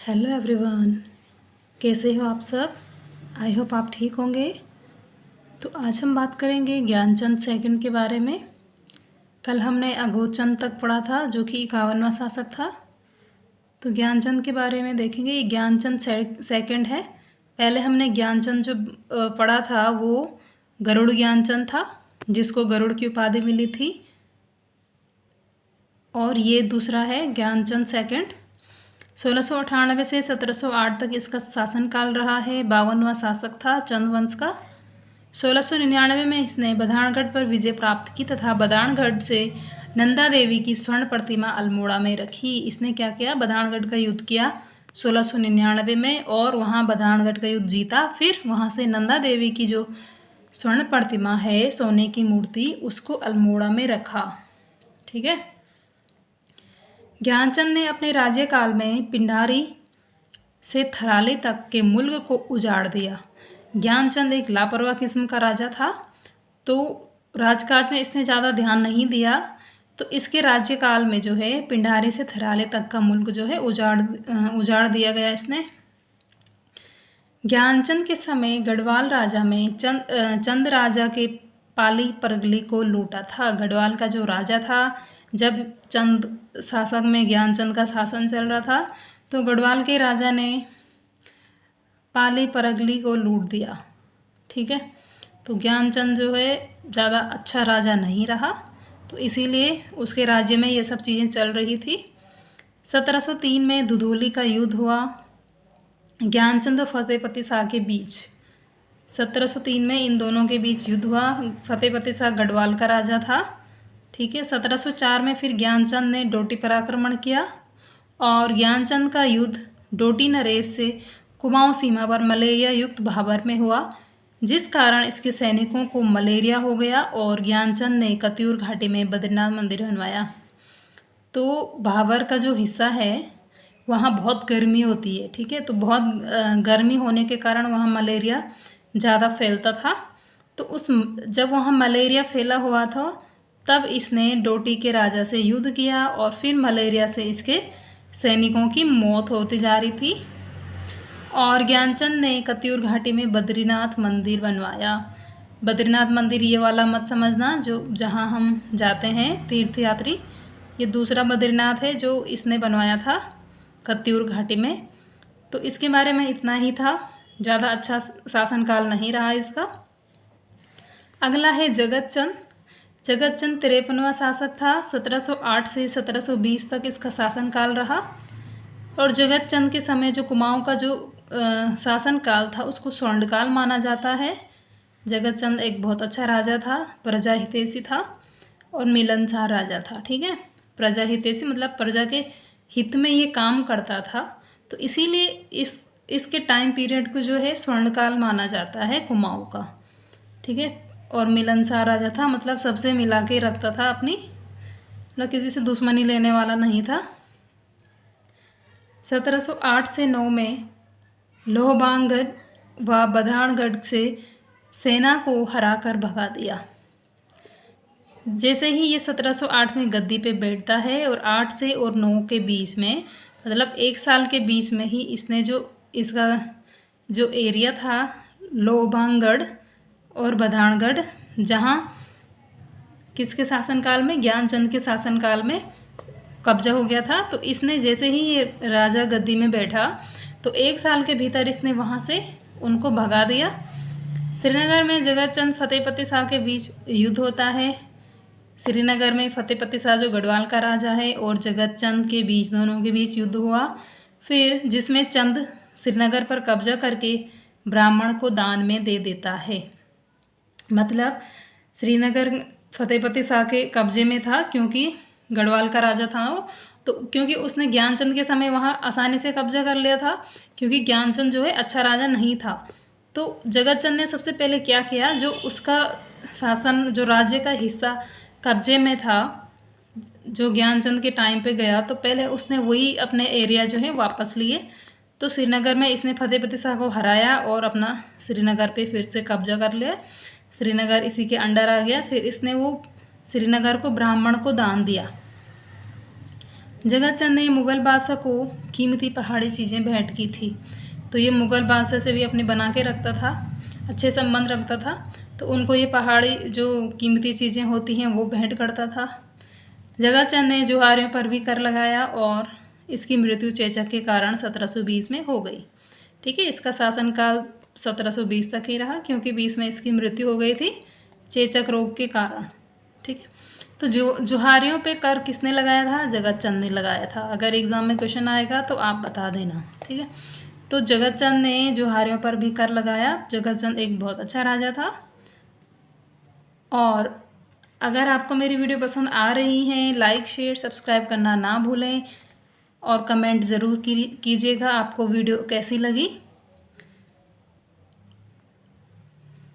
Hello everyone, कैसे हो आप सब। आई होप आप ठीक होंगे। तो आज हम बात करेंगे ज्ञानचंद सेकंड के बारे में। कल हमने अघोचंद तक पढ़ा था जो कि 51वां शासक था। तो ज्ञानचंद के बारे में देखेंगे। ये ज्ञानचंद सेकंड है। पहले हमने ज्ञानचंद जो पढ़ा था वो गरुड़ ज्ञानचंद था, जिसको गरुड़ की उपाधि मिली थी। और ये दूसरा है ज्ञानचंद सेकंड। 1698 से 1708 तक इसका शासनकाल रहा है। 52वां शासक था चंद वंश का। 1699 में इसने बधानगढ़ पर विजय प्राप्त की तथा बधानगढ़ से नंदा देवी की स्वर्ण प्रतिमा अल्मोड़ा में रखी। इसने क्या किया, बधानगढ़ का युद्ध किया 1699 में और वहाँ बधानगढ़ का युद्ध जीता। फिर वहाँ से नंदा देवी की जो स्वर्ण प्रतिमा है, सोने की मूर्ति, उसको अल्मोड़ा में रखा। ठीक है। ज्ञानचंद ने अपने राज्यकाल में पिंडारी से थराली तक के मुल्क को उजाड़ दिया। ज्ञानचंद एक लापरवाह किस्म का राजा था, तो राजकाज में इसने ज़्यादा ध्यान नहीं दिया। तो इसके राज्यकाल में जो है पिंडारी से थराली तक का मुल्क जो है उजाड़ दिया गया इसने। ज्ञानचंद के समय गढ़वाल राजा में चंद राजा के पाली परगली को लूटा था। गढ़वाल का जो राजा था, जब चंद शासक में ज्ञानचंद का शासन चल रहा था, तो गढ़वाल के राजा ने पाली परगली को लूट दिया। ठीक है। तो ज्ञानचंद जो है ज़्यादा अच्छा राजा नहीं रहा, तो इसीलिए उसके राज्य में ये सब चीज़ें चल रही थी। 1703 में दुधौली का युद्ध हुआ ज्ञानचंद और फतेहपति शाह के बीच। 1703 में इन दोनों के बीच युद्ध हुआ। फतेहपति शाह गढ़वाल का राजा था। ठीक है। 1704 में फिर ज्ञानचंद ने डोटी पर आक्रमण किया और ज्ञानचंद का युद्ध डोटी नरेश से कुमाऊं सीमा पर मलेरिया युक्त भाबर में हुआ, जिस कारण इसके सैनिकों को मलेरिया हो गया और ज्ञानचंद ने कतियूर घाटी में बद्रीनाथ मंदिर बनवाया। तो भाबर का जो हिस्सा है वहाँ बहुत गर्मी होती है। ठीक है। तो बहुत गर्मी होने के कारण वहाँ मलेरिया ज़्यादा फैलता था। तो जब वहाँ मलेरिया फैला हुआ था, तब इसने डोटी के राजा से युद्ध किया और फिर मलेरिया से इसके सैनिकों की मौत होती जा रही थी। और ज्ञानचंद ने कतियूर घाटी में बद्रीनाथ मंदिर बनवाया। बद्रीनाथ मंदिर ये वाला मत समझना जो जहाँ हम जाते हैं तीर्थयात्री, ये दूसरा बद्रीनाथ है जो इसने बनवाया था कतियूर घाटी में। तो इसके बारे में इतना ही था, ज़्यादा अच्छा शासनकाल नहीं रहा इसका। अगला है जगतचंद। जगतचंद 53वां शासक था। 1708 से 1720 तक इसका शासनकाल रहा। और जगतचंद के समय जो कुमाऊं का जो शासनकाल था उसको स्वर्णकाल माना जाता है। जगतचंद एक बहुत अच्छा राजा था, प्रजा हितैषी था और मिलनसार राजा था। ठीक है। प्रजा हितैषी मतलब प्रजा के हित में ये काम करता था, तो इसीलिए इसके टाइम पीरियड को जो है स्वर्णकाल माना जाता है कुमाऊं का। ठीक है। और मिलनसार राजा था, मतलब सबसे मिला के रखता था अपनी, मतलब किसी से दुश्मनी लेने वाला नहीं था। 1708 से 9 में लोहबांगगढ़ व बधानगढ़ से सेना को हराकर भगा दिया। जैसे ही ये 1708 में गद्दी पे बैठता है और 8 से और 9 के बीच में, मतलब 1 साल के बीच में ही इसने जो इसका जो एरिया था लोहबांगगढ़ और बधानगढ़, जहाँ किसके शासनकाल में, ज्ञानचंद के शासनकाल में कब्जा हो गया था। तो इसने जैसे ही ये राजा गद्दी में बैठा तो 1 साल के भीतर इसने वहाँ से उनको भगा दिया। श्रीनगर में जगतचंद फतेहपति शाह के बीच युद्ध होता है। श्रीनगर में फतेहपति शाह जो गढ़वाल का राजा है और जगतचंद के बीच, दोनों के बीच युद्ध हुआ। फिर जिसमें चंद श्रीनगर पर कब्जा करके ब्राह्मण को दान में दे देता है। मतलब श्रीनगर फतेहपति शाह के कब्जे में था क्योंकि गढ़वाल का राजा था वो, तो क्योंकि उसने ज्ञानचंद के समय वहाँ आसानी से कब्जा कर लिया था, क्योंकि ज्ञानचंद जो है अच्छा राजा नहीं था। तो जगतचंद ने सबसे पहले क्या किया, जो उसका शासन जो राज्य का हिस्सा कब्जे में था जो ज्ञानचंद के टाइम पे गया, तो पहले उसने वही अपने एरिया जो है वापस लिए। तो श्रीनगर में इसने फतेहपति शाह को हराया और अपना श्रीनगर पे फिर से कब्जा कर लिया। श्रीनगर इसी के अंडर आ गया। फिर इसने वो श्रीनगर को ब्राह्मण को दान दिया। जगत चंद ने मुग़ल बादशाह को कीमती पहाड़ी चीज़ें भेंट की थी। तो ये मुग़ल बादशाह से भी अपने बना के रखता था, अच्छे संबंध रखता था, तो उनको ये पहाड़ी जो कीमती चीज़ें होती हैं वो भेंट करता था। जगत चंद ने जुहारियों पर भी कर लगाया और इसकी मृत्यु चेचक के कारण 1720 में हो गई। ठीक है, इसका शासनकाल 1720 तक ही रहा, क्योंकि 20 में इसकी मृत्यु हो गई थी चेचक रोग के कारण। ठीक है, तो जुहारियों पे कर किसने लगाया था? जगत चंद ने लगाया था। अगर एग्ज़ाम में क्वेश्चन आएगा तो आप बता देना। ठीक है, तो जगत चंद ने जुहारियों पर भी कर लगाया। जगत चंद एक बहुत अच्छा राजा था। और अगर आपको मेरी वीडियो पसंद आ रही है, लाइक शेयर सब्सक्राइब करना ना भूलें और कमेंट ज़रूर कीजिएगा आपको वीडियो कैसी लगी।